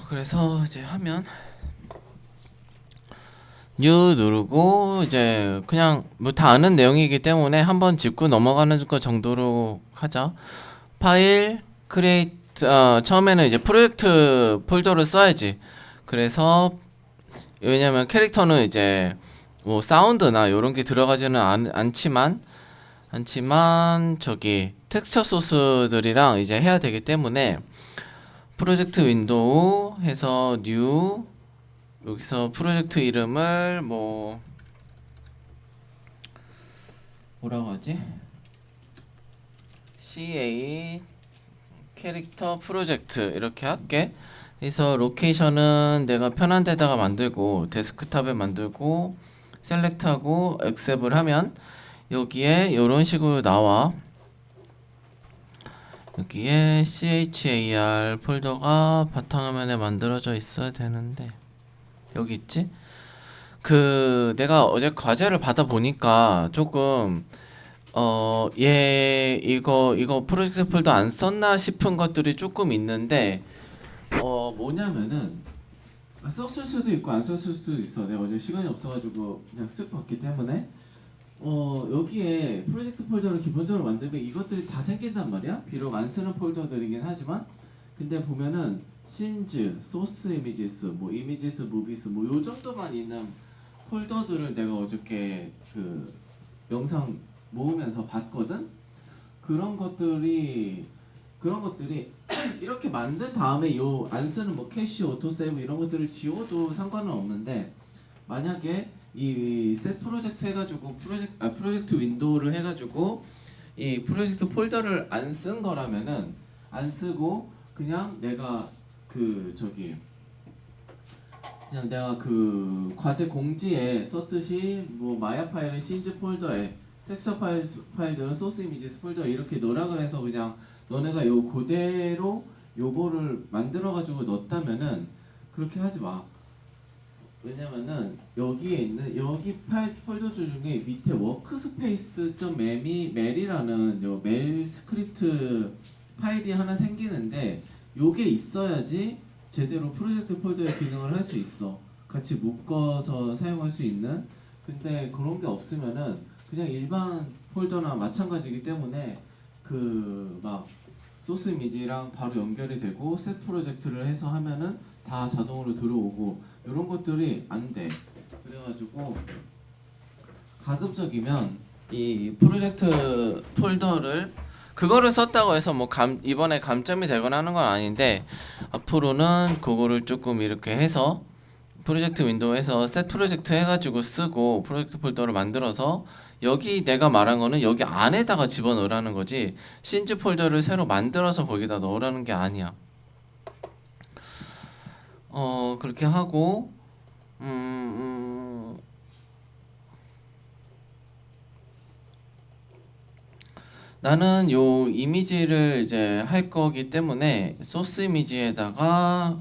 그래서 이제 하면 뉴 누르고 이제 그냥 뭐 다 아는 내용이기 때문에 한번 짚고 넘어가는 거 정도로 하자. 파일 크리에이트 처음에는 이제 프로젝트 폴더를 써야지. 그래서 왜냐면 캐릭터는 이제 뭐 사운드나 요런 게 들어가지는 않지만 저기 텍스처 소스들이랑 이제 해야 되기 때문에 프로젝트 윈도우 해서 뉴 여기서 프로젝트 이름을 뭐라고 하지? CA 캐릭터 프로젝트 이렇게 할게. 그래서 로케이션은 내가 편한 데다가 만들고 데스크탑에 만들고 셀렉트하고 액셉을 하면 여기에 이런 식으로 나와. 여기에 char 폴더가 바탕화면에 만들어져 있어야 되는데 여기 있지? 내가 어제 과제를 받아 보니까 조금 얘 이거 프로젝트 폴더 안 썼나 싶은 것들이 조금 있는데 뭐냐면은 썼을 수도 있고 안 썼을 수도 있어. 내가 어제 시간이 없어가지고 그냥 쓱 봤기 때문에 여기에 프로젝트 폴더를 기본적으로 만들면 이것들이 다 생긴단 말이야. 비록 안 쓰는 폴더들이긴 하지만 근데 보면은 신즈, 소스 이미지스, 뭐 이미지스, 무비스 뭐 요 정도만 있는 폴더들을 내가 어저께 그 영상 모으면서 봤거든. 그런 것들이 이렇게 만든 다음에 요 안 쓰는 뭐 캐시, 오토세이브 이런 것들을 지워도 상관은 없는데 만약에 이 셋 프로젝트 해가지고 프로젝트 윈도우를 해가지고 이 프로젝트 폴더를 안 쓴 거라면은 안 쓰고 그냥 내가 그냥 내가 그 과제 공지에 썼듯이 뭐 마야 파일은 신즈 폴더에 텍스처 파일들은 소스 이미지스 폴더에 이렇게 넣으라 그래서 그냥 너네가 요 그대로 요거를 만들어 가지고 넣었다면은 그렇게 하지 마. 왜냐면은 여기에 있는 여기 파일 폴더 중에 밑에 workspace.mel이라는 요 멜 스크립트 파일이 하나 생기는데 요게 있어야지 제대로 프로젝트 폴더의 기능을 할 수 있어. 같이 묶어서 사용할 수 있는. 근데 그런 게 없으면은 그냥 일반 폴더나 마찬가지이기 때문에 그 막 소스 이미지랑 바로 연결이 되고 셋 프로젝트를 해서 하면은 다 자동으로 들어오고 이런 것들이 안 돼. 그래가지고 가급적이면 이 프로젝트 폴더를 그거를 썼다고 해서 뭐 이번에 감점이 되거나 하는 건 아닌데 앞으로는 그거를 조금 이렇게 해서 프로젝트 윈도우에서 셋 프로젝트 해가지고 쓰고 프로젝트 폴더를 만들어서 여기 내가 말한 거는 여기 안에다가 집어넣으라는 거지 신즈 폴더를 새로 만들어서 거기다 넣으라는 게 아니야. 그렇게 하고 나는 요 이미지를 이제 할 거기 때문에 소스 이미지에다가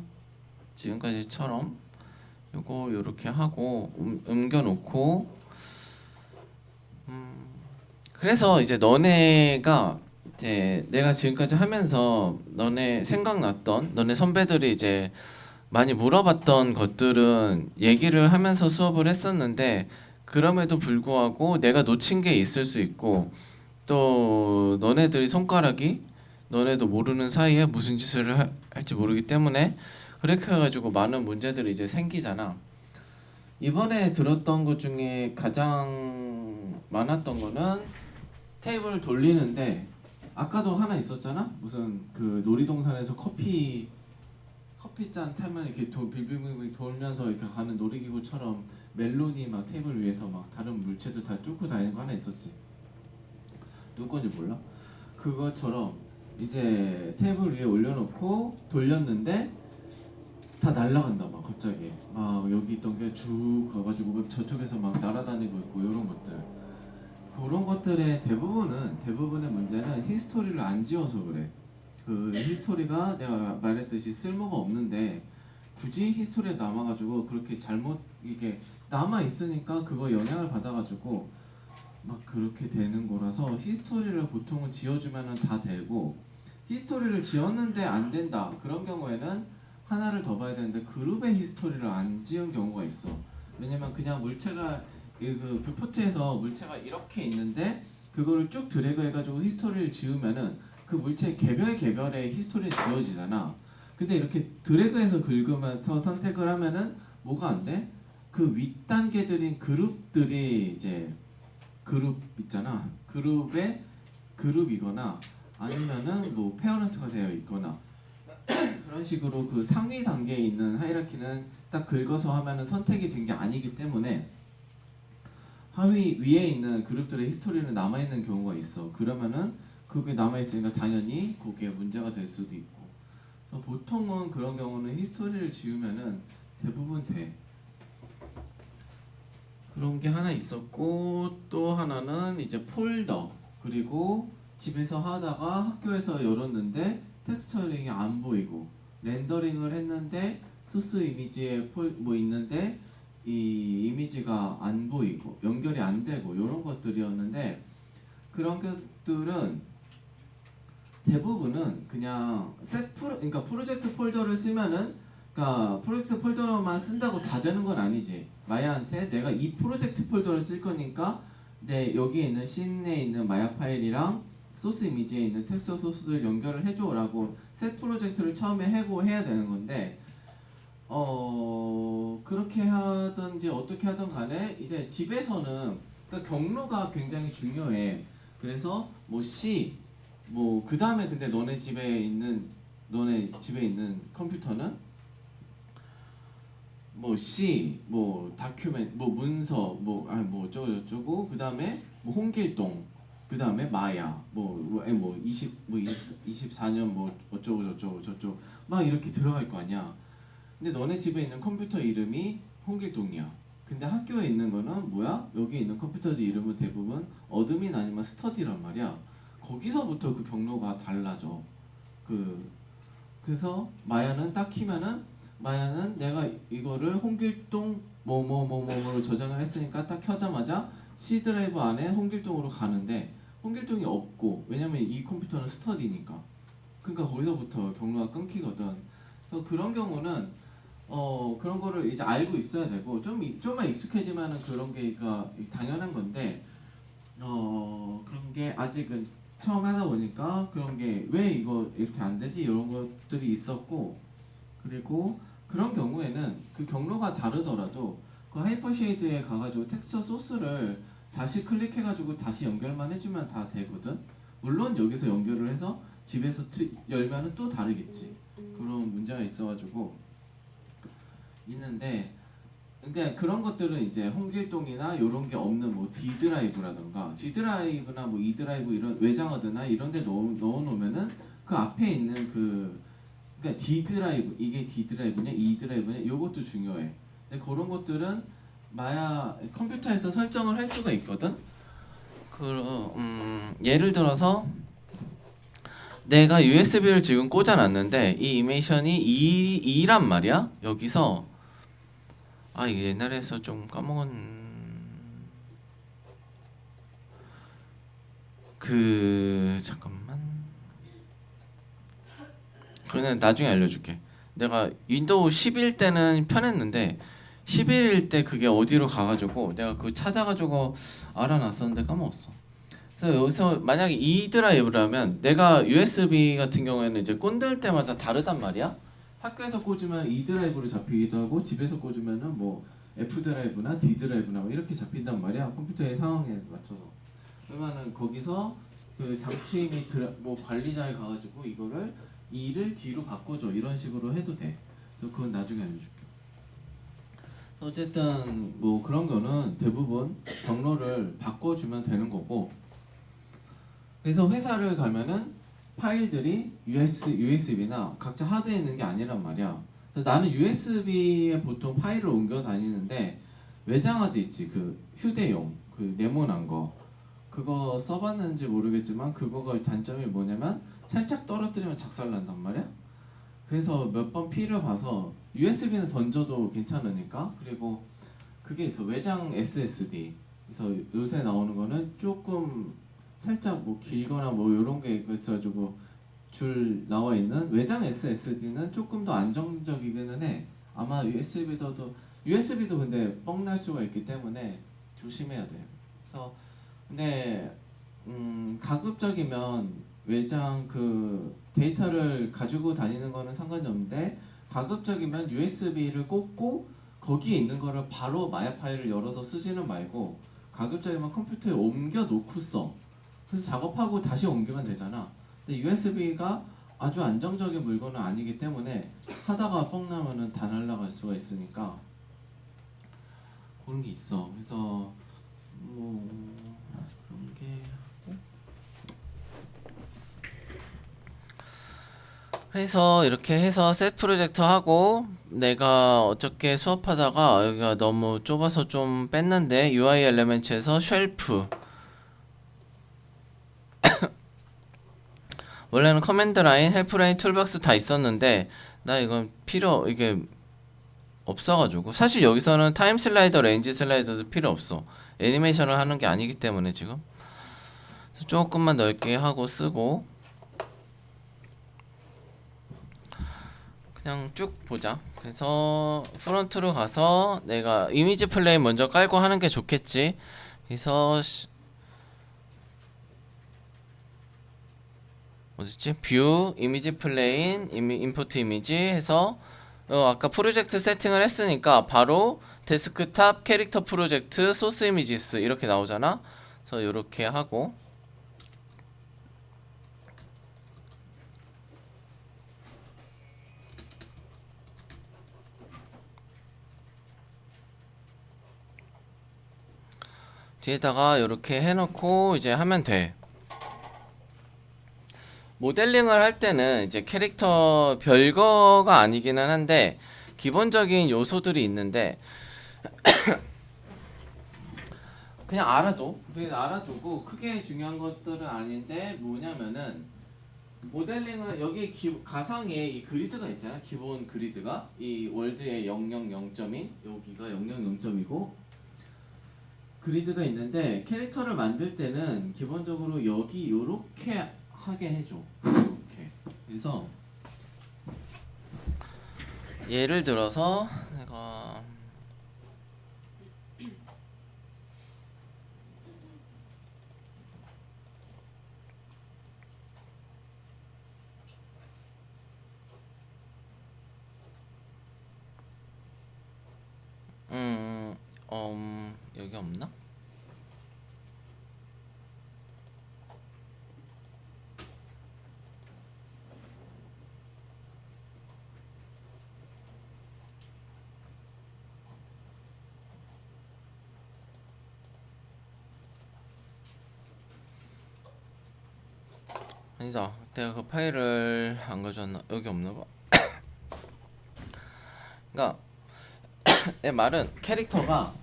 지금까지처럼 요거 요렇게 하고 옮겨 놓고 그래서 이제 너네가 이제 내가 지금까지 하면서 너네 선배들이 이제 많이 물어봤던 것들은 얘기를 하면서 수업을 했었는데 그럼에도 불구하고 내가 놓친 게 있을 수 있고 또 너네들이 너네도 모르는 사이에 무슨 짓을 할지 모르기 때문에 그렇게 해가지고 많은 문제들이 이제 생기잖아. 이번에 들었던 것 중에 가장 많았던 거는 테이블을 돌리는데 아까도 하나 있었잖아. 무슨 그 놀이동산에서 커피잔 타면 이렇게 빌빌빌 돌면서 이렇게 가는 놀이기구처럼 멜론이 막 테이블 위에서 막 다른 물체도 다 뚫고 다니는 거 하나 있었지. 누구 건지 몰라? 그것처럼 이제 테이블 위에 올려놓고 돌렸는데 다 날아간다 막 갑자기 막 여기 있던 게 쭉 가가지고 막 저쪽에서 막 날아다니고 있고 이런 것들 그런 것들의 대부분의 문제는 히스토리를 안 지워서 그래. 그 히스토리가 내가 말했듯이 쓸모가 없는데 굳이 히스토리에 남아가지고 그렇게 잘못 이게 남아 있으니까 그거 영향을 받아가지고 막 그렇게 되는 거라서 히스토리를 보통은 지워주면은 다 되고 히스토리를 지웠는데 안 된다 그런 경우에는 하나를 더 봐야 되는데 그룹의 히스토리를 안 지은 경우가 있어. 왜냐면 그냥 물체가 그 뷰포트에서 물체가 이렇게 있는데 그거를 쭉 드래그 해가지고 히스토리를 지우면은 그 물체 개별의 히스토리는 지워지잖아. 근데 이렇게 드래그해서 긁으면서 선택을 하면은 뭐가 안 돼? 그 윗단계들인 그룹들이 이제 그룹 있잖아. 그룹의 그룹이거나 아니면은 뭐 페어런트가 되어 있거나 그런 식으로 그 상위 단계에 있는 하이라키는 딱 긁어서 하면은 선택이 된 게 아니기 때문에 하위 위에 있는 그룹들의 히스토리는 남아 있는 경우가 있어. 그러면은 그게 남아 있으니까 당연히 그게 문제가 될 수도 있고. 그래서 보통은 그런 경우는 히스토리를 지우면은 대부분 돼. 그런 게 하나 있었고 또 하나는 이제 폴더 그리고 집에서 하다가 학교에서 열었는데 텍스처링이 안 보이고 렌더링을 했는데 소스 이미지에 뭐 있는데 이 이미지가 안 보이고 연결이 안 되고 이런 것들이었는데 그런 것들은 대부분은 그냥 그러니까 프로젝트 폴더를 쓰면은 그러니까 프로젝트 폴더만 쓴다고 다 되는 건 아니지. 마야한테 내가 이 프로젝트 폴더를 쓸 거니까 내 여기에 있는 씬에 있는 마야 파일이랑 소스 이미지에 있는 텍스처 소스들 연결을 해줘라고 셋 프로젝트를 처음에 해고 해야 되는 건데 그렇게 하든지 어떻게 하든 간에 이제 집에서는 그러니까 경로가 굉장히 중요해. 그래서 뭐 C 뭐 그 다음에 근데 너네 집에 있는 컴퓨터는 뭐 C 뭐 다큐멘 뭐 문서 뭐 어쩌고 저쩌고 그 다음에 뭐 홍길동 그 다음에 마야 뭐 24년 뭐 어쩌고 저쩌고 저쩌고 막 이렇게 들어갈 거 아니야. 근데 너네 집에 있는 컴퓨터 이름이 홍길동이야. 근데 학교에 있는 거는 뭐야? 여기 있는 컴퓨터들 이름은 대부분 어드민 아니면 스터디란 말이야. 거기서부터 그 경로가 달라져. 그래서 마야는 딱 키면은 마야는 내가 이거를 홍길동 뭐뭐뭐뭐로 저장을 했으니까 딱 켜자마자 C 드라이브 안에 홍길동으로 가는데 홍길동이 없고 왜냐면 이 컴퓨터는 스터디니까. 그러니까 거기서부터 경로가 끊기거든. 그래서 그런 경우는 그런 거를 이제 알고 있어야 되고 좀만 익숙해지면은 그런 게가 당연한 건데 그런 게 아직은 처음 하다 보니까 그런 게 왜 이거 이렇게 안 되지 이런 것들이 있었고 그리고 그런 경우에는 그 경로가 다르더라도 그 하이퍼쉐이드에 가가지고 텍스처 소스를 다시 클릭해가지고 다시 연결만 해주면 다 되거든. 물론 여기서 연결을 해서 집에서 열면은 또 다르겠지. 그런 문제가 있어가지고 있는데 그러니까 그런 것들은 이제 홍길동이나 이런 게 없는 뭐 D 드라이브라던가 D 드라이브나 뭐 E 드라이브 이런 외장하드나 이런 데 넣어놓으면은 그 앞에 있는 그러니까 D 드라이브 이게 D 드라이브냐 E 드라이브냐 이것도 중요해. 근데 그런 것들은 마야 컴퓨터에서 설정을 할 수가 있거든. 예를 들어서 내가 USB를 지금 꽂아놨는데 이 이메이션이 2란 말이야. 여기서 이게 옛날에서 좀 까먹은 잠깐만 그거는 나중에 알려줄게. 내가 윈도우 10일 때는 편했는데 11일 때 그게 어디로 가가지고 내가 그거 찾아가지고 알아놨었는데 까먹었어. 그래서 여기서 만약에 E 드라이브라면 내가 USB 같은 경우에는 이제 꼰들 때마다 다르단 말이야. 학교에서 꽂으면 E 드라이브로 잡히기도 하고 집에서 꽂으면은 뭐 F 드라이브나 D 드라이브나 뭐 이렇게 잡힌단 말이야. 컴퓨터의 상황에 맞춰서. 그러면은 거기서 그 장치 및 뭐 관리자에 가가지고 이거를 E를 D로 바꿔줘 이런 식으로 해도 돼. 그래서 그건 나중에 알려줄게. 어쨌든 뭐 그런 거는 대부분 경로를 바꿔주면 되는 거고. 그래서 회사를 가면은 파일들이 USB나 각자 하드에 있는 게 아니란 말이야. 나는 USB에 보통 파일을 옮겨 다니는데 외장 하드 있지 그 휴대용 그 네모난 거 그거 써봤는지 모르겠지만 그거가 단점이 뭐냐면 살짝 떨어뜨리면 작살난단 말이야. 그래서 몇 번 피를 봐서 USB는 던져도 괜찮으니까 그리고 그게 있어 외장 SSD. 그래서 요새 나오는 거는 조금 살짝 뭐 길거나 뭐 이런 게 있어가지고 줄 나와 있는 외장 SSD는 조금 더 안정적이기는 해. 아마 USB도 근데 뻥날 수가 있기 때문에 조심해야 돼. 그래서 근데 가급적이면 외장 그 데이터를 가지고 다니는 거는 상관이 없는데 가급적이면 USB를 꽂고 거기에 있는 거를 바로 마약 파일을 열어서 쓰지는 말고 가급적이면 컴퓨터에 옮겨 놓고 써. 그래서 작업하고 다시 옮기면 되잖아. 근데 USB가 아주 안정적인 물건은 아니기 때문에 하다가 뻥 나면은 다 날라갈 수가 있으니까 그런 게 있어. 그래서 뭐 그런 게 그래서 이렇게 해서 셋 프로젝트 하고 내가 어저께 수업하다가 여기가 너무 좁아서 좀 뺐는데 UI 엘리멘츠에서 쉘프 원래는 커맨드 라인, 헬프 라인, 툴박스 다 있었는데 나 이건 이게 없어가지고 사실 여기서는 타임 슬라이더, 레인지 슬라이더도 필요 없어. 애니메이션을 하는 게 아니기 때문에 지금 조금만 넓게 하고 쓰고 그냥 쭉 보자. 그래서 프론트로 가서 내가 이미지 플레인 먼저 깔고 하는 게 좋겠지. 그래서 어딨지? 뷰, 이미지 플레인, 임포트 이미지 해서 아까 프로젝트 세팅을 했으니까 바로 데스크탑 캐릭터 프로젝트 소스 이미지스 이렇게 나오잖아. 그래서 이렇게 하고 뒤에다가 이렇게 해놓고 이제 하면 돼. 모델링을 할 때는 이제 캐릭터 별거가 아니기는 한데 기본적인 요소들이 있는데 그냥 알아두고 크게 중요한 것들은 아닌데 뭐냐면은 모델링은 여기 가상에 이 그리드가 있잖아. 기본 그리드가 이 월드의 000점인 여기가 000점이고 그리드가 있는데 캐릭터를 만들 때는 기본적으로 여기 요렇게 하게 해줘. 이렇게. 그래서 예를 들어서 내가 여기 없나? 아니다. 내가 그 파일을 안 가져왔나? 여기 없나 봐. 그러니까 내 말은 캐릭터가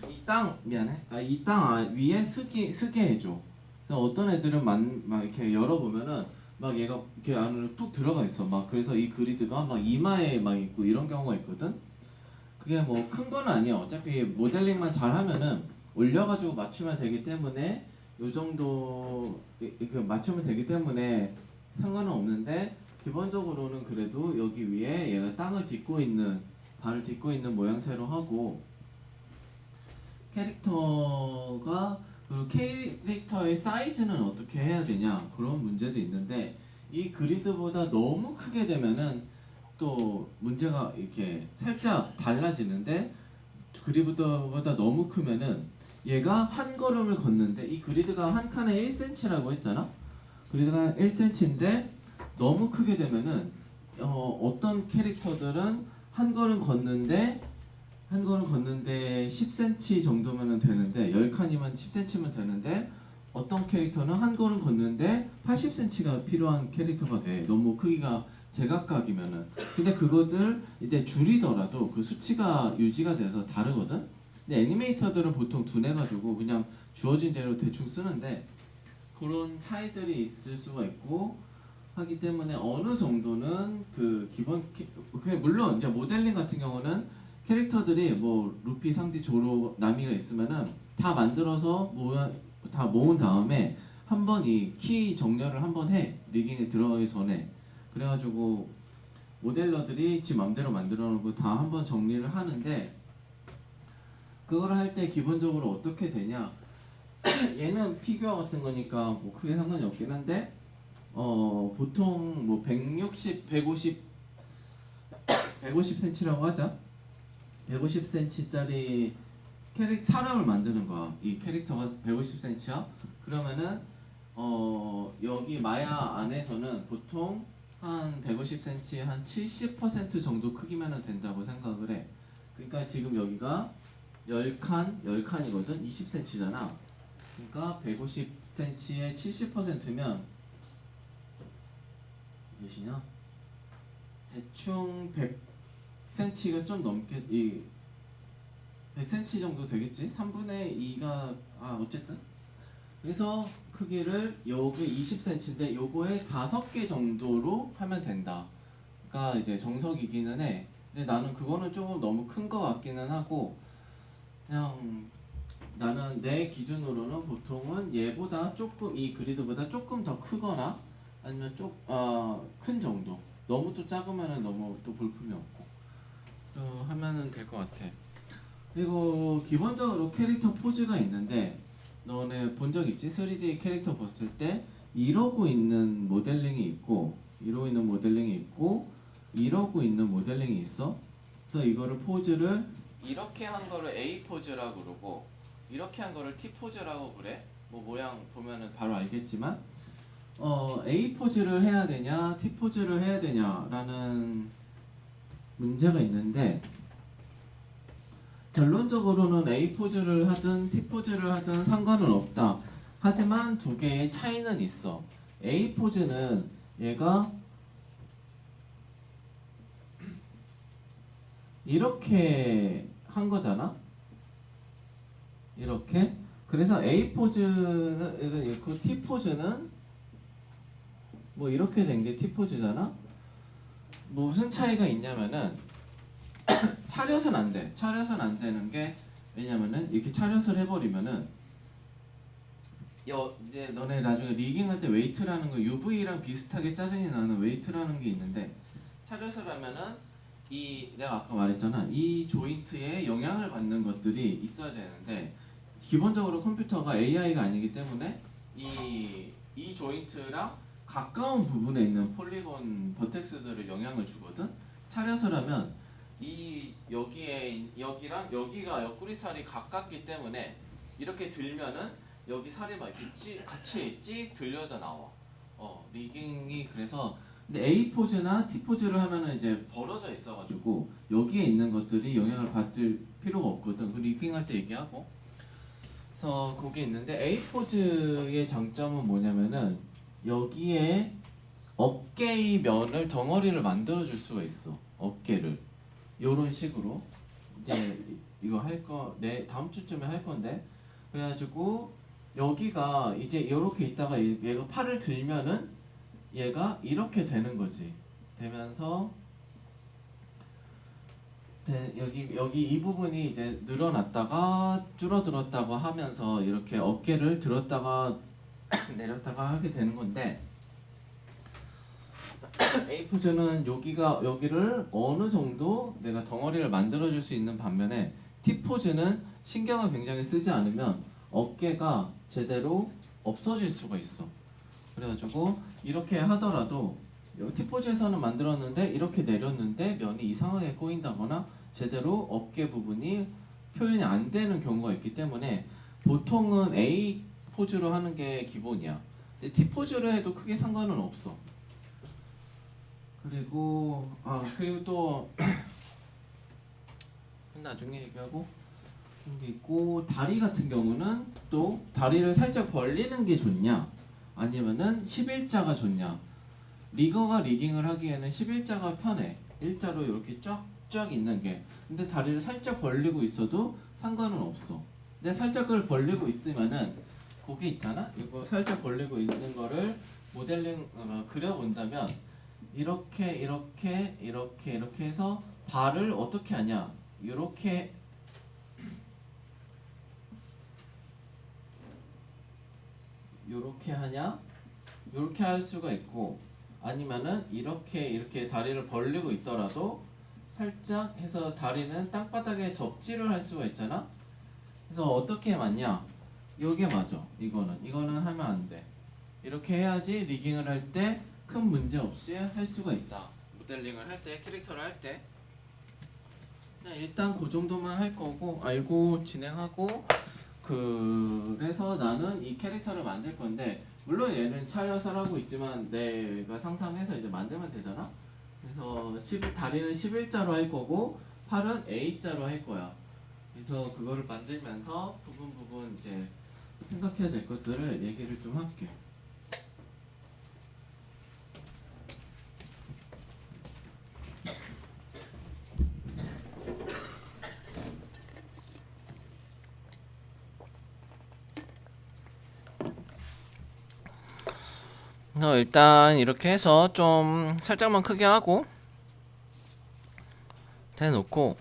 이 땅 미안해. 이 땅 위에 쓰게 해줘. 그래서 어떤 애들은 막 이렇게 열어보면은 막 얘가 이렇게 안으로 푹 들어가 있어. 막 그래서 이 그리드가 막 이마에 막 있고 이런 경우가 있거든. 그게 뭐 큰 건 아니야. 어차피 모델링만 잘하면은 올려가지고 맞추면 되기 때문에 요 정도 맞추면 되기 때문에 상관은 없는데 기본적으로는 그래도 여기 위에 얘가 발을 딛고 있는 모양새로 하고 캐릭터가 그리고 캐릭터의 사이즈는 어떻게 해야 되냐 그런 문제도 있는데 이 그리드보다 너무 크게 되면은 또 문제가 이렇게 살짝 달라지는데 그리드보다 너무 크면은 얘가 한 걸음을 걷는데 이 그리드가 한 칸에 1cm라고 했잖아. 그리드가 1cm인데 너무 크게 되면은 어떤 캐릭터들은 한 걸음 걷는데 10cm 정도면 되는데 10칸이면 10cm면 되는데 어떤 캐릭터는 한 걸음 걷는데 80cm가 필요한 캐릭터가 돼. 너무 크기가 제각각이면은. 근데 그것들 이제 줄이더라도 그 수치가 유지가 돼서 다르거든. 근데 애니메이터들은 보통 둔해 가지고 그냥 주어진 대로 대충 쓰는데 그런 차이들이 있을 수가 있고 하기 때문에 어느 정도는 그 기본 물론 이제 모델링 같은 경우는 캐릭터들이 뭐 루피, 상디, 조로, 나미가 있으면은 다 만들어서 다 모은 다음에 한번 이 키 정렬을 한번 해. 리깅에 들어가기 전에. 그래가지고 모델러들이 지 맘대로 만들어 놓고 다 한번 정리를 하는데, 그걸 할 때 기본적으로 어떻게 되냐, 얘는 피규어 같은 거니까 뭐 크게 상관이 없긴 한데, 보통 뭐 160, 150cm라고 하자. 150cm짜리 사람을 만드는 거야. 이 캐릭터가 150cm야. 그러면은 여기 마야 안에서는 보통 한 150cm 한 70% 정도 크기면 된다고 생각을 해. 그러니까 지금 여기가 10칸이거든. 20cm잖아. 그러니까 150cm의 70%면 몇이냐? 대충 100cm가 좀 넘게, 100cm 정도 되겠지? 3분의 2가, 어쨌든. 그래서 크기를 요게 20cm인데 요거에 5개 정도로 하면 된다. 가 이제 정석이기는 해. 근데 나는 그거는 조금 너무 큰 거 같기는 하고, 그냥 나는 내 기준으로는 보통은 얘보다 조금, 이 그리드보다 조금 더 크거나 아니면 큰 정도. 너무 또 작으면은 너무 또 볼품이 없고 하면은 될 것 같아. 그리고 기본적으로 캐릭터 포즈가 있는데, 너네 본 적 있지? 3D 캐릭터 봤을 때 이러고 있는 모델링이 있고, 이러고 있는 모델링이 있고, 이러고 있는 모델링이 있어. 그래서 이거를 포즈를 이렇게 한 거를 A 포즈라고 그러고, 이렇게 한 거를 T 포즈라고 그래. 뭐 모양 보면은 바로 알겠지만, A 포즈를 해야 되냐, T 포즈를 해야 되냐라는 문제가 있는데, 결론적으로는 A 포즈를 하든 T 포즈를 하든 상관은 없다. 하지만 두 개의 차이는 있어. A 포즈는 얘가 이렇게 한 거잖아. 이렇게. 그래서 A 포즈는 있고 T 포즈는 뭐 이렇게 된 게 T 포즈잖아. 무슨 차이가 있냐면은 차렷은 안 돼. 차렷은 안 되는 게, 왜냐면은 이렇게 차렷을 해버리면은 이제 너네 나중에 리깅 할 때 웨이트라는 거, UV랑 비슷하게 짜증이 나는 웨이트라는 게 있는데, 차렷을 하면은 내가 아까 말했잖아, 이 조인트에 영향을 받는 것들이 있어야 되는데, 기본적으로 컴퓨터가 AI가 아니기 때문에 이 조인트랑 가까운 부분에 있는 폴리곤 버텍스들을 영향을 주거든. 차렷을 하면 여기랑 여기가 옆구리살이 가깝기 때문에 이렇게 들면은 여기 살이 막 이렇게 같이 찍 들려져 나와. 리깅이 그래서, 근데 A 포즈나 T 포즈를 하면은 이제 벌어져 있어가지고 여기에 있는 것들이 영향을 받을 필요가 없거든. 그 리깅 할 때 얘기하고. 그래서 그게 있는데, A 포즈의 장점은 뭐냐면은 여기에 어깨의 면을, 덩어리를 만들어 줄 수가 있어. 어깨를 요런 식으로 이제 이거 다음 주쯤에 할 건데, 그래가지고 여기가 이제 이렇게 있다가 얘가 팔을 들면은 얘가 이렇게 되는 거지. 되면서 여기 이 부분이 이제 늘어났다가 줄어들었다고 하면서 이렇게 어깨를 들었다가 내렸다가 하게 되는 건데, A 포즈는 여기를 어느 정도 내가 덩어리를 만들어 줄 수 있는 반면에, T 포즈는 신경을 굉장히 쓰지 않으면 어깨가 제대로 없어질 수가 있어. 그래가지고 이렇게 하더라도 T 포즈에서는 만들었는데 이렇게 내렸는데 면이 이상하게 꼬인다거나 제대로 어깨 부분이 표현이 안 되는 경우가 있기 때문에 보통은 A 포즈로 하는 게 기본이야. 근데 T 포즈를 해도 크게 상관은 없어. 그리고 또 나중에 얘기하고 게 있고, 다리 같은 경우는 또 다리를 살짝 벌리는 게 좋냐 아니면은 11자가 좋냐. 리거가 리깅을 하기에는 11자가 편해. 일자로 이렇게 쫙쫙 있는 게. 근데 다리를 살짝 벌리고 있어도 상관은 없어. 근데 살짝 그걸 벌리고 있으면은 그게 있잖아. 이거 살짝 벌리고 있는 거를 모델링 그려본다면 이렇게 해서 발을 어떻게 하냐. 요렇게 하냐? 요렇게 할 수가 있고, 아니면은 이렇게 다리를 벌리고 있더라도 살짝 해서 다리는 땅바닥에 접지를 할 수가 있잖아. 그래서 어떻게 맞냐? 요게 맞아. 이거는 하면 안 돼. 이렇게 해야지 리깅을 할 때 큰 문제 없이 할 수가 있다. 모델링을 할 때, 캐릭터를 할 때. 그냥 일단 그 정도만 할 거고, 알고 진행하고, 그래서 나는 이 캐릭터를 만들 건데, 물론 얘는 차려서 하고 있지만 내가 상상해서 이제 만들면 되잖아. 그래서 다리는 11자로 할 거고 팔은 A자로 할 거야. 그래서 그거를 만들면서 부분 이제 생각해야 될 것들을 얘기를 좀 할게. 일단 이렇게 해서 좀 살짝만 크게 하고 대놓고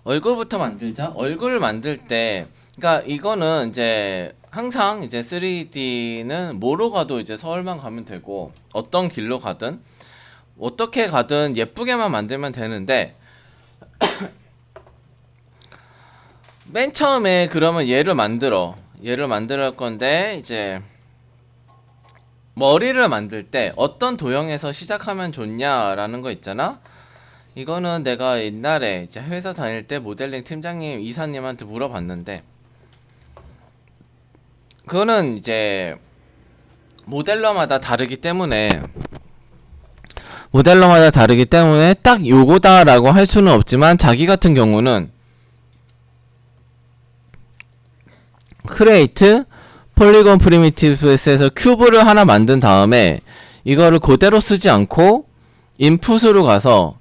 얼굴부터 만들자. 얼굴을 만들 때, 그러니까 이거는 이제 항상 이제 3D는 뭐로 가도 이제 서울만 가면 되고 어떤 길로 가든 어떻게 가든 예쁘게만 만들면 되는데 맨 처음에 그러면 얘를 만들 건데 이제 머리를 만들 때 어떤 도형에서 시작하면 좋냐라는 거 있잖아. 이거는 내가 옛날에 이제 회사 다닐 때 모델링 팀장님 이사님한테 물어봤는데, 그거는 이제 모델러마다 다르기 때문에 딱 요거다라고 할 수는 없지만, 자기 같은 경우는 크레이트 폴리곤 프리미티브스에서 큐브를 하나 만든 다음에 이거를 그대로 쓰지 않고 인풋으로 가서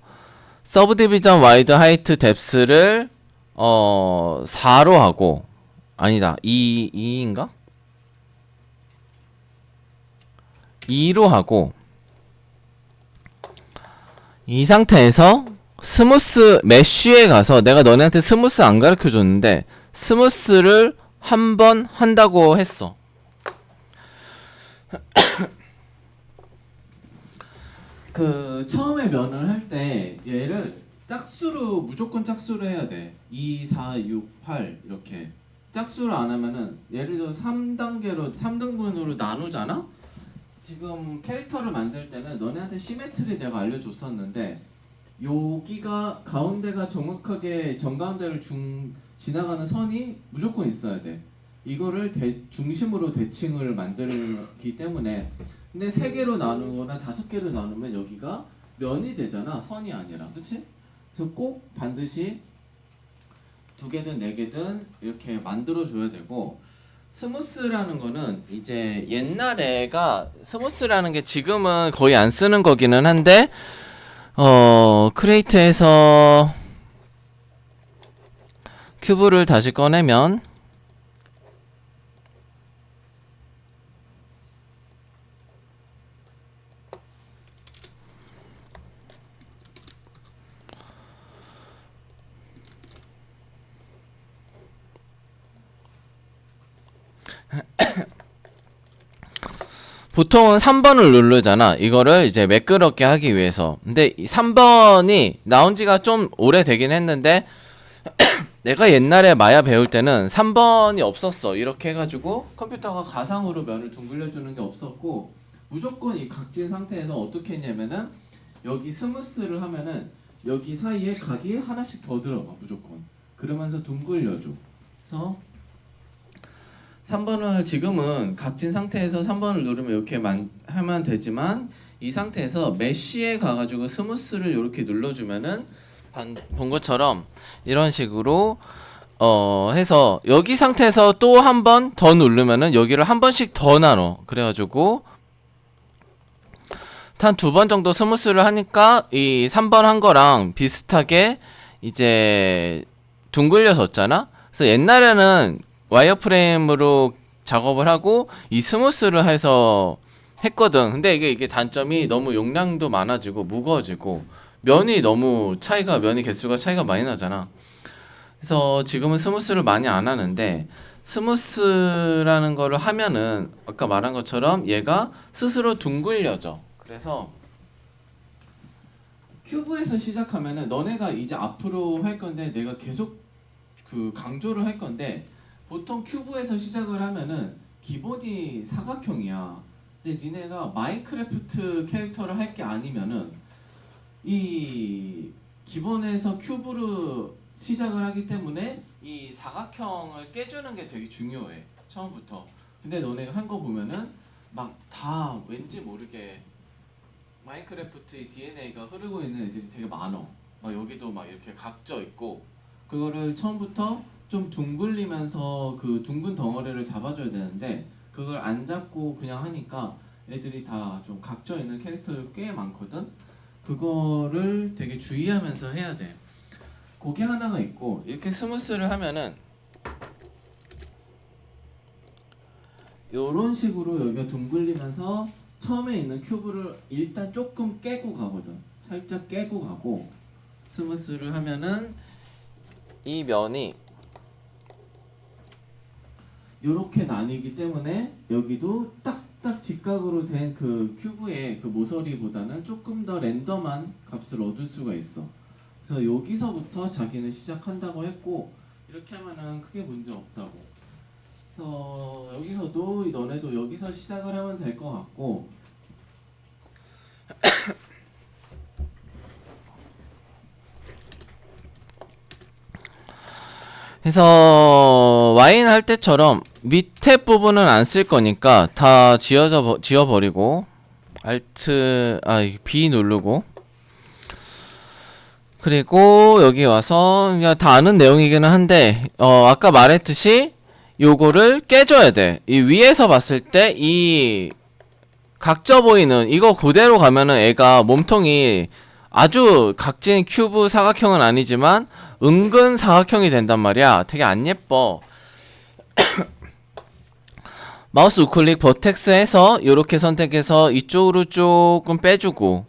서브디비전 와이드 하이트 뎁스를 4로 하고, 아니다 2인가? 2로 하고, 이 상태에서 스무스 메쉬에 가서, 내가 너네한테 스무스 안 가르쳐 줬는데 스무스를 한 번 한다고 했어. 그 처음에 면을 할 때 얘를 짝수로, 무조건 짝수로 해야 돼. 2, 4, 6, 8 이렇게 짝수를 안 하면은, 예를 들어 3등분으로 나누잖아. 지금 캐릭터를 만들 때는 너네한테 시메트리 내가 알려줬었는데, 여기가 가운데가 정확하게 정가운데를 지나가는 선이 무조건 있어야 돼. 이거를 중심으로 대칭을 만들기 때문에. 근데 3개로 나누거나 5개로 나누면 여기가 면이 되잖아, 선이 아니라. 그치? 그래서 꼭 반드시 2개든 4개든 이렇게 만들어줘야 되고, 스무스라는 거는 이제 옛날에가, 스무스라는 게 지금은 거의 안 쓰는 거기는 한데, 크레이트에서 큐브를 다시 꺼내면 보통은 3번을 누르잖아. 이거를 이제 매끄럽게 하기 위해서. 근데 3번이 나온 지가 좀 오래되긴 했는데 내가 옛날에 마야 배울 때는 3번이 없었어. 이렇게 해가지고 컴퓨터가 가상으로 면을 둥글려주는 게 없었고, 무조건 이 각진 상태에서 어떻게 했냐면은, 여기 스무스를 하면은 여기 사이에 각이 하나씩 더 들어가 무조건. 그러면서 둥글려줘. 그래서 3번을 지금은 각진 상태에서 3번을 누르면 이렇게 하면 되지만, 이 상태에서 메쉬에 가가지고 스무스를 이렇게 눌러주면은 본 것처럼 이런 식으로 해서, 여기 상태에서 또 한 번 더 누르면은 여기를 한 번씩 더 나눠. 그래가지고 한 2번 정도 스무스를 하니까 이 3번 한 거랑 비슷하게 이제 둥글려졌잖아. 그래서 옛날에는 와이어프레임으로 작업을 하고 이 스무스를 해서 했거든. 근데 이게 단점이 너무 용량도 많아지고 무거워지고 면이 개수가 차이가 많이 나잖아. 그래서 지금은 스무스를 많이 안 하는데, 스무스라는 거를 하면은 아까 말한 것처럼 얘가 스스로 둥글려져. 그래서 큐브에서 시작하면은 너네가 이제 앞으로 할 건데 내가 계속 그 강조를 할 건데 보통 큐브에서 시작을 하면은 기본이 사각형이야. 근데 니네가 마인크래프트 캐릭터를 할 게 아니면은 이 기본에서 큐브로 시작을 하기 때문에 이 사각형을 깨주는 게 되게 중요해 처음부터. 근데 너네가 한 거 보면은 막 다 왠지 모르게 마인크래프트의 DNA가 흐르고 있는 애들이 되게 많어. 막 여기도 막 이렇게 각져 있고 그거를 처음부터 좀 둥글리면서 그 둥근 덩어리를 잡아줘야 되는데 그걸 안 잡고 그냥 하니까 애들이 다 좀 각져 있는 캐릭터가 꽤 많거든. 그거를 되게 주의하면서 해야 돼. 그게 하나가 있고 이렇게 스무스를 하면은 이런 식으로 여기가 둥글리면서 처음에 있는 큐브를 일단 조금 깨고 가거든. 살짝 깨고 가고 스무스를 하면은 이 면이 이렇게 나뉘기 때문에 여기도 딱딱 직각으로 된 그 큐브의 그 모서리보다는 조금 더 랜덤한 값을 얻을 수가 있어. 그래서 여기서부터 자기는 시작한다고 했고 이렇게 하면은 크게 문제 없다고. 그래서 여기서도 너네도 여기서 시작을 하면 될 것 같고 그래서 와인 할 때처럼 밑에 부분은 안 쓸 거니까 다 지워버리고 Alt B 누르고 그리고 여기 와서 그냥 다 아는 내용이기는 한데 아까 말했듯이 요거를 깨줘야 돼. 이 위에서 봤을 때 이 각져 보이는 이거 그대로 가면은 애가 몸통이 아주 각진 큐브 사각형은 아니지만 은근 사각형이 된단 말이야. 되게 안 예뻐. 마우스 우클릭 버텍스 해서 요렇게 선택해서 이쪽으로 조금 빼주고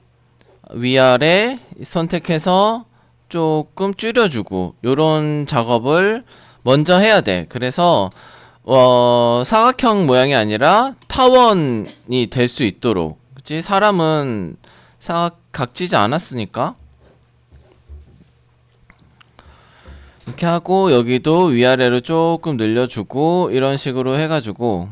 위아래 선택해서 조금 줄여주고 요런 작업을 먼저 해야 돼. 그래서 사각형 모양이 아니라 타원이 될 수 있도록. 그치? 사람은 각지지 않았으니까. 이렇게 하고 여기도 위아래로 조금 늘려주고 이런 식으로 해가지고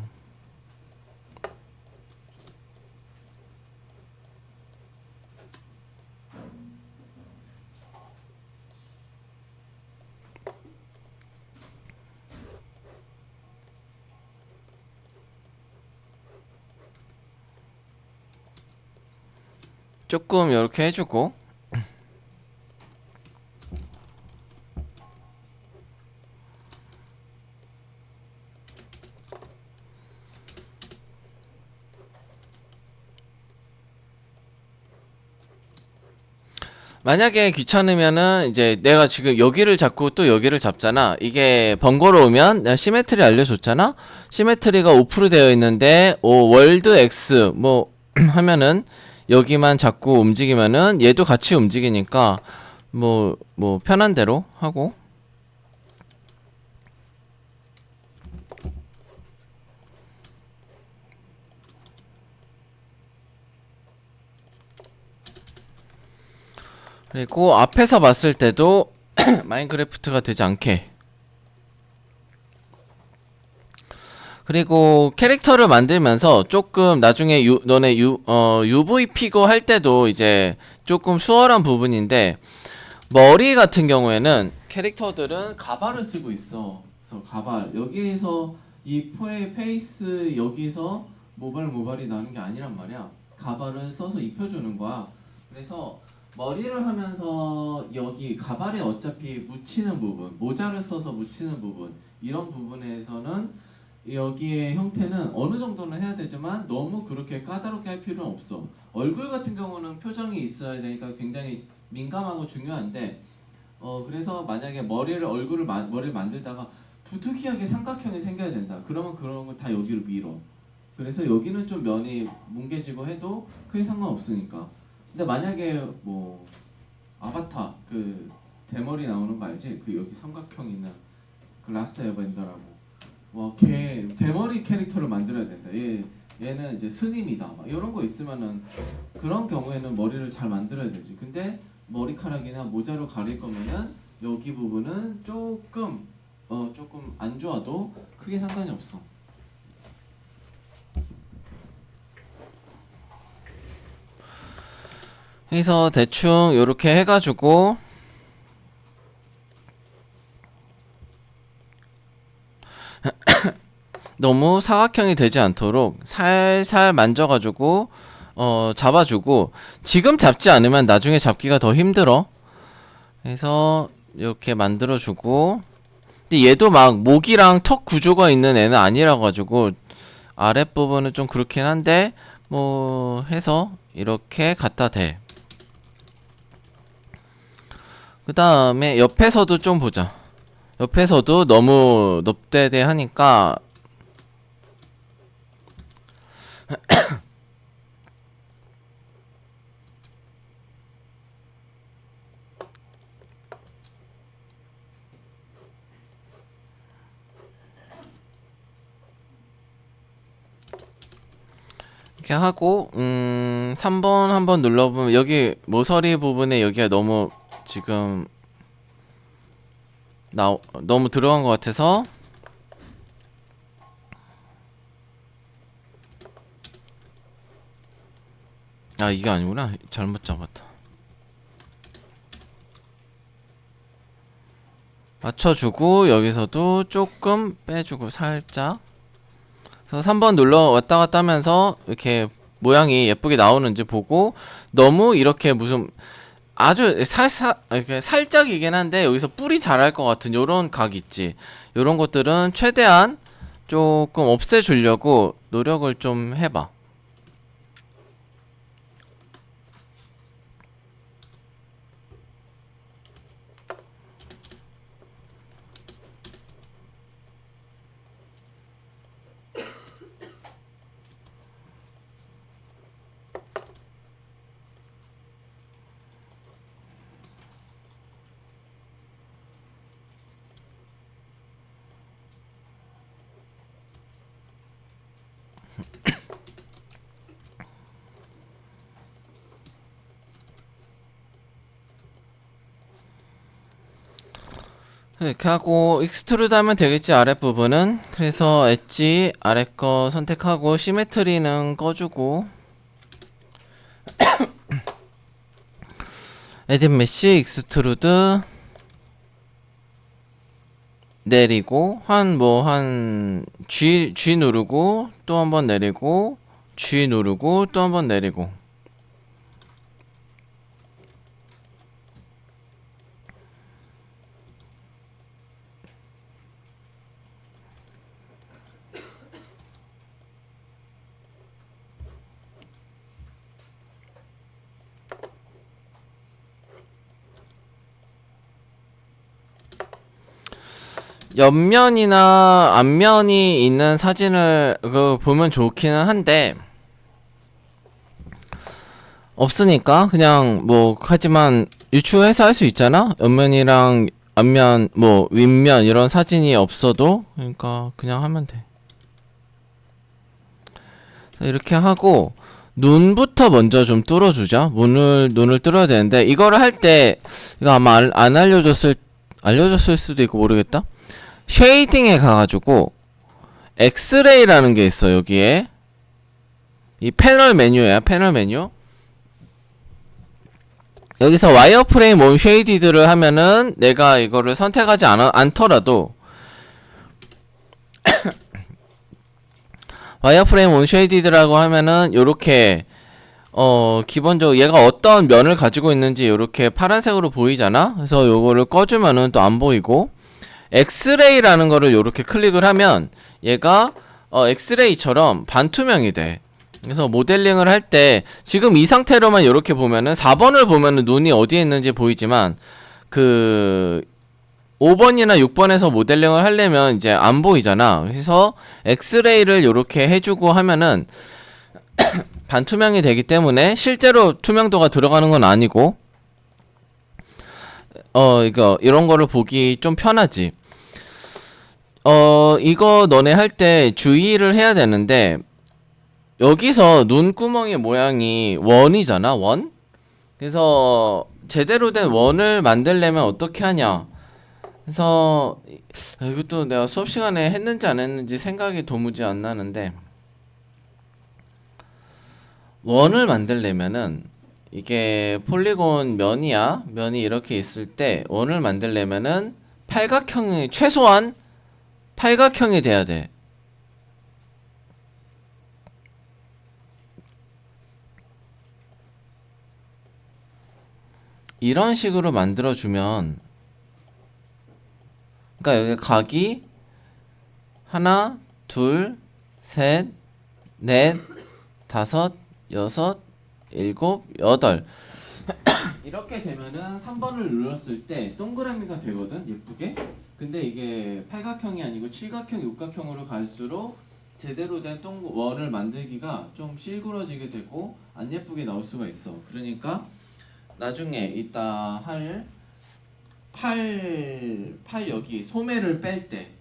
조금 이렇게 해주고 만약에 귀찮으면은 이제 내가 지금 여기를 잡고 또 여기를 잡잖아. 이게 번거로우면 내가 시메트리 알려줬잖아. 시메트리가 5% 되어 있는데 월드 X 뭐 하면은 여기만 자꾸 움직이면은 얘도 같이 움직이니까 뭐 편한 대로 하고 그리고 앞에서 봤을 때도 마인크래프트가 되지 않게 그리고 캐릭터를 만들면서 조금 나중에 너네 UV 피고 할 때도 이제 조금 수월한 부분인데 머리 같은 경우에는 캐릭터들은 가발을 쓰고 있어. 그래서 가발 여기에서 이 페이스 여기서 모발이 나는 게 아니란 말이야. 가발을 써서 입혀주는 거야. 그래서 머리를 하면서 여기 가발에 어차피 묻히는 부분, 모자를 써서 묻히는 부분 이런 부분에서는 여기의 형태는 어느 정도는 해야 되지만 너무 그렇게 까다롭게 할 필요는 없어. 얼굴 같은 경우는 표정이 있어야 되니까 굉장히 민감하고 중요한데 그래서 만약에 얼굴을 머리를 만들다가 부득이하게 삼각형이 생겨야 된다. 그러면 그런 거 다 여기로 밀어. 그래서 여기는 좀 면이 뭉개지고 해도 크게 상관없으니까. 근데 만약에 뭐 아바타 그 대머리 나오는 거 알지? 그 여기 삼각형 있는 그 라스트 에어밴더라고. 걔 대머리 캐릭터를 만들어야 된다. 얘는 이제 스님이다. 막 이런 거 있으면은 그런 경우에는 머리를 잘 만들어야 되지. 근데 머리카락이나 모자로 가릴 거면은 여기 부분은 조금 안 좋아도 크게 상관이 없어. 그래서 대충 이렇게 해가지고 너무 사각형이 되지 않도록 살살 만져가지고 잡아주고, 지금 잡지 않으면 나중에 잡기가 더 힘들어. 그래서 이렇게 만들어주고, 근데 얘도 막 목이랑 턱 구조가 있는 애는 아니라 가지고 아랫부분은 좀 그렇긴 한데 뭐 해서 이렇게 갖다 대. 그 다음에 옆에서도 좀 보자. 옆에서도 너무 넙대대 하니까 이렇게 하고 3번 한번 눌러보면 여기 모서리 부분에 여기가 너무 지금 너무 들어간 것 같아서 이게 아니구나. 잘못 잡았다. 맞춰주고 여기서도 조금 빼주고 살짝. 그래서 3번 눌러 왔다 갔다 하면서 이렇게 모양이 예쁘게 나오는지 보고, 너무 이렇게 무슨 아주 이렇게 살짝이긴 한데 여기서 뿔이 자랄 것 같은 요런 각 있지. 요런 것들은 최대한 조금 없애주려고 노력을 좀 해봐. 이렇게 하고 익스트루드 하면 되겠지, 아랫부분은. 그래서 엣지 아래거 선택하고 시메트리는 꺼주고 에딧 메쉬 익스트루드 내리고 한 G 누르고 또 한번 내리고 G 누르고 또 한번 내리고. 옆면이나 앞면이 있는 사진을 보면 좋기는 한데 없으니까 그냥 뭐 하지만 유추해서 할 수 있잖아. 옆면이랑 앞면 뭐 윗면 이런 사진이 없어도. 그러니까 그냥 하면 돼. 이렇게 하고 눈부터 먼저 좀 뚫어주자. 눈을 뚫어야 되는데 이거를 할 때 이거 아마 안 알려줬을 수도 있고 모르겠다. 쉐이딩에 가가지고 엑스레이라는 게 있어. 여기에 이 패널 메뉴야. 패널 메뉴. 여기서 와이어프레임 온 쉐이디드를 하면은 내가 이거를 선택하지 않더라도 와이어프레임 온 쉐이디드라고 하면은 요렇게 기본적으로 얘가 어떤 면을 가지고 있는지 요렇게 파란색으로 보이잖아. 그래서 요거를 꺼주면은 또 안 보이고, 엑스레이라는 거를 요렇게 클릭을 하면 얘가 엑스레이처럼 반투명이 돼. 그래서 모델링을 할 때 지금 이 상태로만 이렇게 보면은 4번을 보면은 눈이 어디에 있는지 보이지만 그 5번이나 6번에서 모델링을 하려면 이제 안 보이잖아. 그래서 엑스레이를 이렇게 해주고 하면은 반투명이 되기 때문에 실제로 투명도가 들어가는 건 아니고 이런 거를 보기 좀 편하지. 이거 너네 할 때 주의를 해야 되는데, 여기서 눈구멍의 모양이 원이잖아, 원? 그래서 제대로 된 원을 만들려면 어떻게 하냐? 그래서 이것도 내가 수업 시간에 했는지 안 했는지 생각이 도무지 안 나는데, 원을 만들려면은 이게 폴리곤 면이 이렇게 있을 때 원을 만들려면은 팔각형이 최소한 팔각형이 돼야 돼. 이런 식으로 만들어주면, 그러니까 여기 각이 하나, 둘, 셋, 넷, 다섯, 여섯, 일곱, 여덟 이렇게 되면은 3번을 눌렀을 때 동그라미가 되거든, 예쁘게. 근데 이게 팔각형이 아니고 칠각형, 육각형으로 갈수록 제대로 된 원을 만들기가 좀 실구러지게 되고 안 예쁘게 나올 수가 있어. 그러니까 나중에 이따 할 팔 여기 소매를 뺄 때,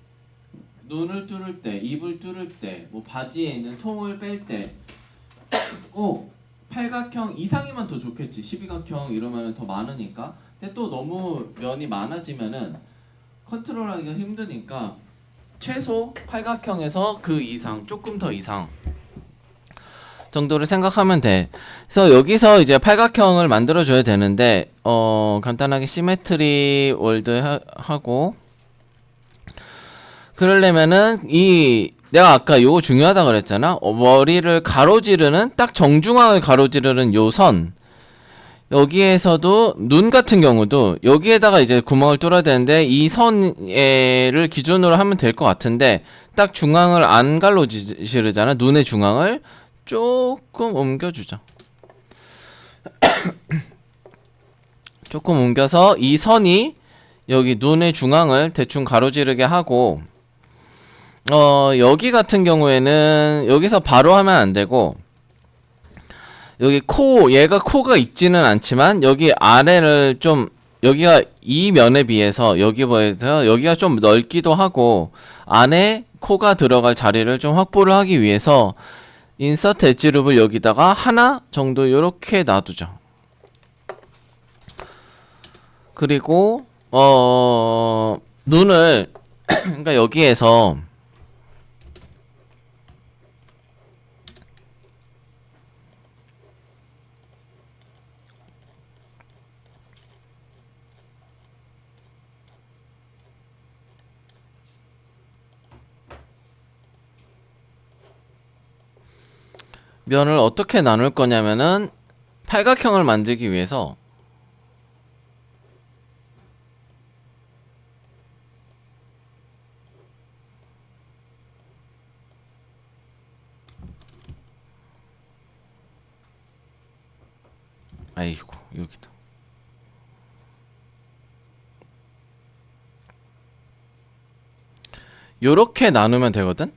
눈을 뚫을 때, 입을 뚫을 때, 뭐 바지에 있는 통을 뺄 때 꼭 팔각형 이상이면 더 좋겠지. 12각형 이러면은 더 많으니까. 근데 또 너무 면이 많아지면은 컨트롤하기가 힘드니까 최소 팔각형에서 그 이상, 조금 더 이상 정도를 생각하면 돼. 그래서 여기서 이제 팔각형을 만들어줘야 되는데, 간단하게 시메트리 월드 하고, 그러려면은 내가 아까 요거 중요하다 그랬잖아. 머리를 가로지르는, 딱 정중앙을 가로지르는 요 선. 여기에서도 눈 같은 경우도 여기에다가 이제 구멍을 뚫어야 되는데 이 선을 기준으로 하면 될 것 같은데, 딱 중앙을 안 가로지르잖아. 눈의 중앙을 조금 옮겨주자. 조금 옮겨서 이 선이 여기 눈의 중앙을 대충 가로지르게 하고, 여기 같은 경우에는 여기서 바로 하면 안 되고, 여기 얘가 코가 있지는 않지만 여기 아래를 좀, 여기가 이 면에 비해서 여기가 좀 넓기도 하고 안에 코가 들어갈 자리를 좀 확보를 하기 위해서 인서트 엣지 룹을 여기다가 하나 정도 요렇게 놔두죠. 그리고 눈을 그러니까 여기에서 면을 어떻게 나눌 거냐면은 팔각형을 만들기 위해서 아이고 여기다 요렇게 나누면 되거든.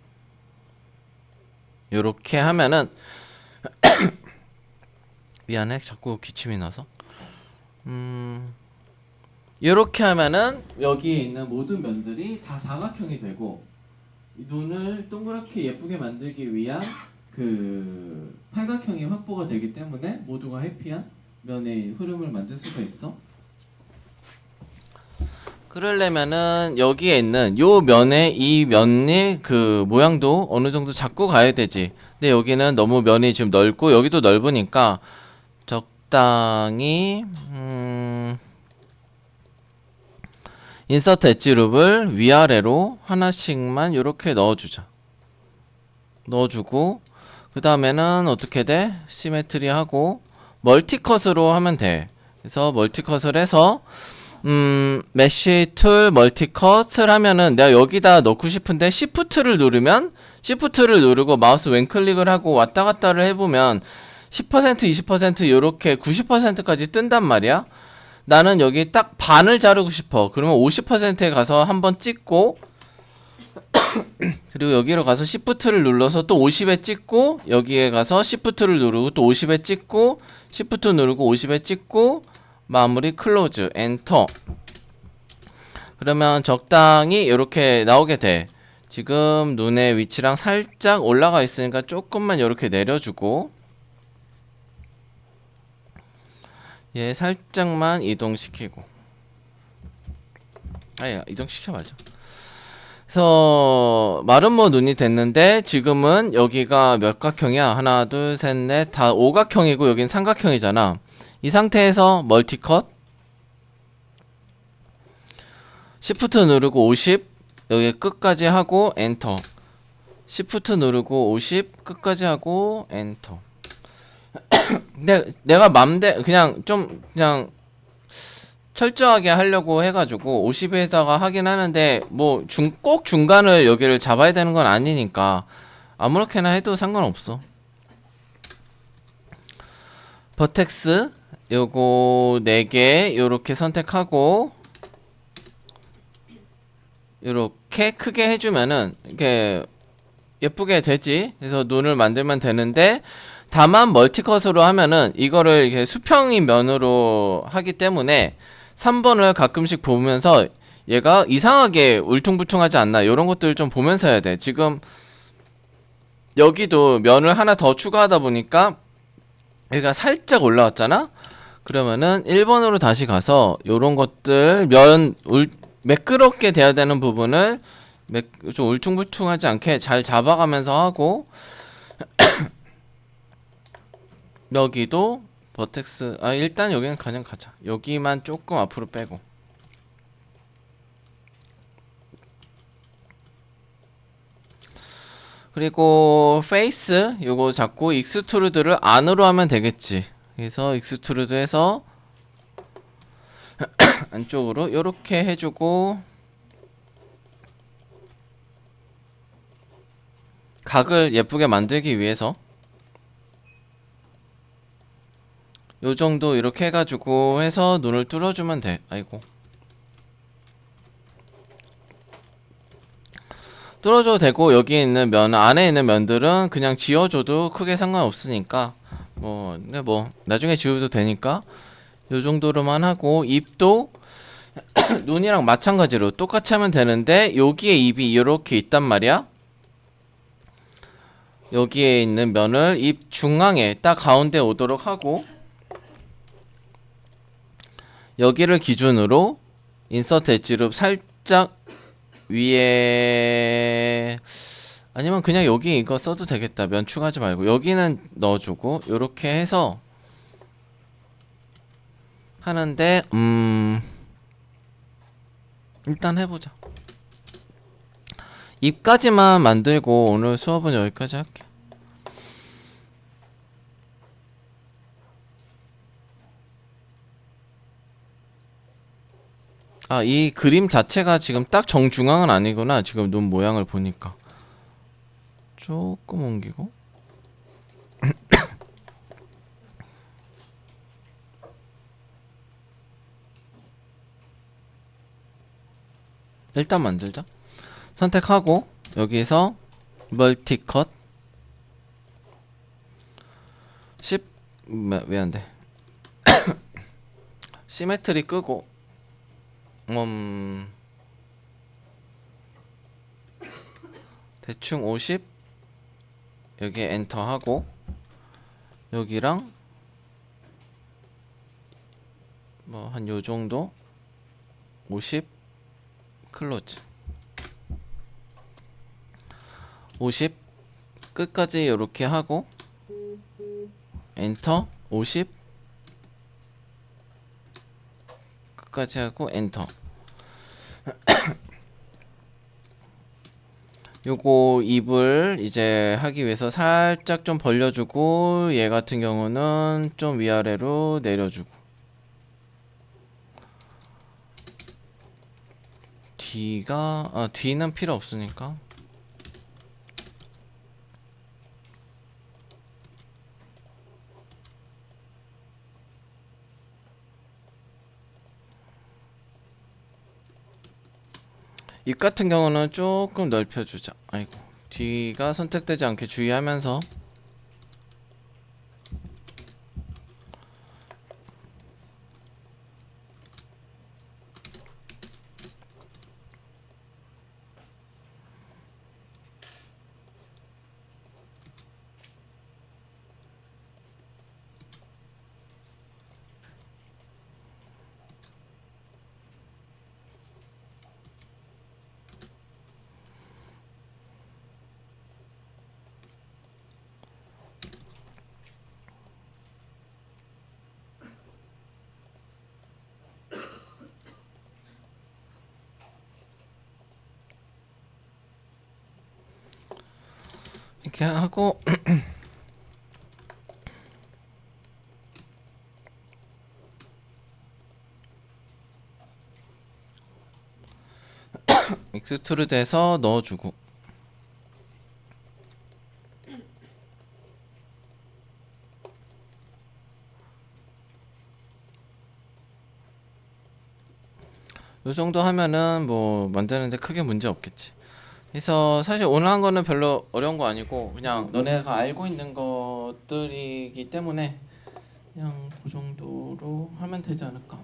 요렇게 하면은 미안해 자꾸 기침이 나서 요렇게 하면은 여기에 있는 모든 면들이 다 사각형이 되고, 이 눈을 동그랗게 예쁘게 만들기 위한 그 팔각형이 확보가 되기 때문에 모두가 해피한 면의 흐름을 만들 수가 있어. 그러려면은 여기에 있는 요 면에 이 면의 그 모양도 어느 정도 잡고 가야 되지. 근데 여기는 너무 면이 지금 넓고 여기도 넓으니까 적당히 인서트 엣지 룹을 위아래로 하나씩만 요렇게 넣어주자. 넣어주고 그 다음에는 어떻게 돼? 시메트리 하고 멀티컷으로 하면 돼. 그래서 멀티컷을 해서 메쉬 툴 멀티컷을 하면은 내가 여기다 넣고 싶은데 시프트를 누르고 마우스 왼클릭을 하고 왔다 갔다를 해보면 10% 20% 요렇게 90%까지 뜬단 말이야. 나는 여기 딱 반을 자르고 싶어. 그러면 50%에 가서 한번 찍고 그리고 여기로 가서 시프트를 눌러서 또 50에 찍고 여기에 가서 시프트를 누르고 또 50에 찍고 시프트 누르고 50에 찍고 마무리 클로즈 엔터. 그러면 적당히 이렇게 나오게 돼. 지금 눈의 위치랑 살짝 올라가 있으니까 조금만 이렇게 내려주고 얘 살짝만 이동시키고 아야 이동시켜봐죠. 그래서 마름모 눈이 됐는데 지금은 여기가 몇 각형이야? 하나 둘 셋 넷 다 오각형이고 여긴 삼각형이잖아. 이 상태에서 멀티컷 시프트 누르고 50 여기 끝까지 하고 엔터. 시프트 누르고 50 끝까지 하고 엔터. 근데 내가 맘대 그냥 좀 그냥 철저하게 하려고 해가지고 50에다가 하긴 하는데 뭐 꼭 중간을 여기를 잡아야 되는 건 아니니까 아무렇게나 해도 상관없어. 버텍스 요거 4개 요렇게 선택하고 요렇게 크게 해주면은 이렇게 예쁘게 되지. 그래서 눈을 만들면 되는데 다만 멀티컷으로 하면은 이거를 이렇게 수평인 면으로 하기 때문에 3번을 가끔씩 보면서 얘가 이상하게 울퉁불퉁하지 않나 이런 것들을 좀 보면서 해야 돼. 지금 여기도 면을 하나 더 추가하다 보니까 얘가 살짝 올라왔잖아. 그러면은 1번으로 다시 가서 요런 것들 매끄럽게 돼야 되는 부분을 좀 울퉁불퉁하지 않게 잘 잡아가면서 하고 여기도 버텍스 일단 여기는 그냥 가자. 여기만 조금 앞으로 빼고 그리고 페이스 요거 잡고 익스트루드를 안으로 하면 되겠지. 그래서 익스트루드 해서 안쪽으로 요렇게 해주고 각을 예쁘게 만들기 위해서 요 정도 이렇게 해가지고 해서 눈을 뚫어주면 돼. 아이고 뚫어줘도 되고 여기 있는 면 안에 있는 면들은 그냥 지워줘도 크게 상관없으니까 근데 나중에 지워도 되니까 요 정도로만 하고 입도 눈이랑 마찬가지로 똑같이 하면 되는데 여기에 입이 이렇게 있단 말이야. 여기에 있는 면을 입 중앙에 딱 가운데 오도록 하고 여기를 기준으로 인서트 엣지룹 살짝 위에 아니면 그냥 여기 이거 써도 되겠다. 면 추가하지 말고 여기는 넣어주고 요렇게 해서 하는데 일단 해보자. 입까지만 만들고 오늘 수업은 여기까지 할게. 이 그림 자체가 지금 딱 정중앙은 아니구나. 지금 눈 모양을 보니까 조금 옮기고 일단 만들자. 선택하고 여기서 멀티컷 10 왜 안돼 시메트리 끄고 대충 50 여기에 엔터 하고 여기랑 한 요정도 50 클로즈 50 끝까지 이렇게 하고 엔터 50 끝까지 하고 엔터 요거 입을 이제 하기 위해서 살짝 좀 벌려주고 얘 같은 경우는 좀 위아래로 내려주고 D는 필요 없으니까 입 같은 경우는 조금 넓혀주자. 아이고 D가 선택되지 않게 주의하면서 이렇게 하고 익스트루드해서 넣어주고 요 정도 하면은 뭐 만드는데 크게 문제 없겠지. 그래서 사실 오늘 한 거는 별로 어려운 거 아니고 그냥 너네가 알고 있는 것들이기 때문에 그냥 그 정도로 하면 되지 않을까.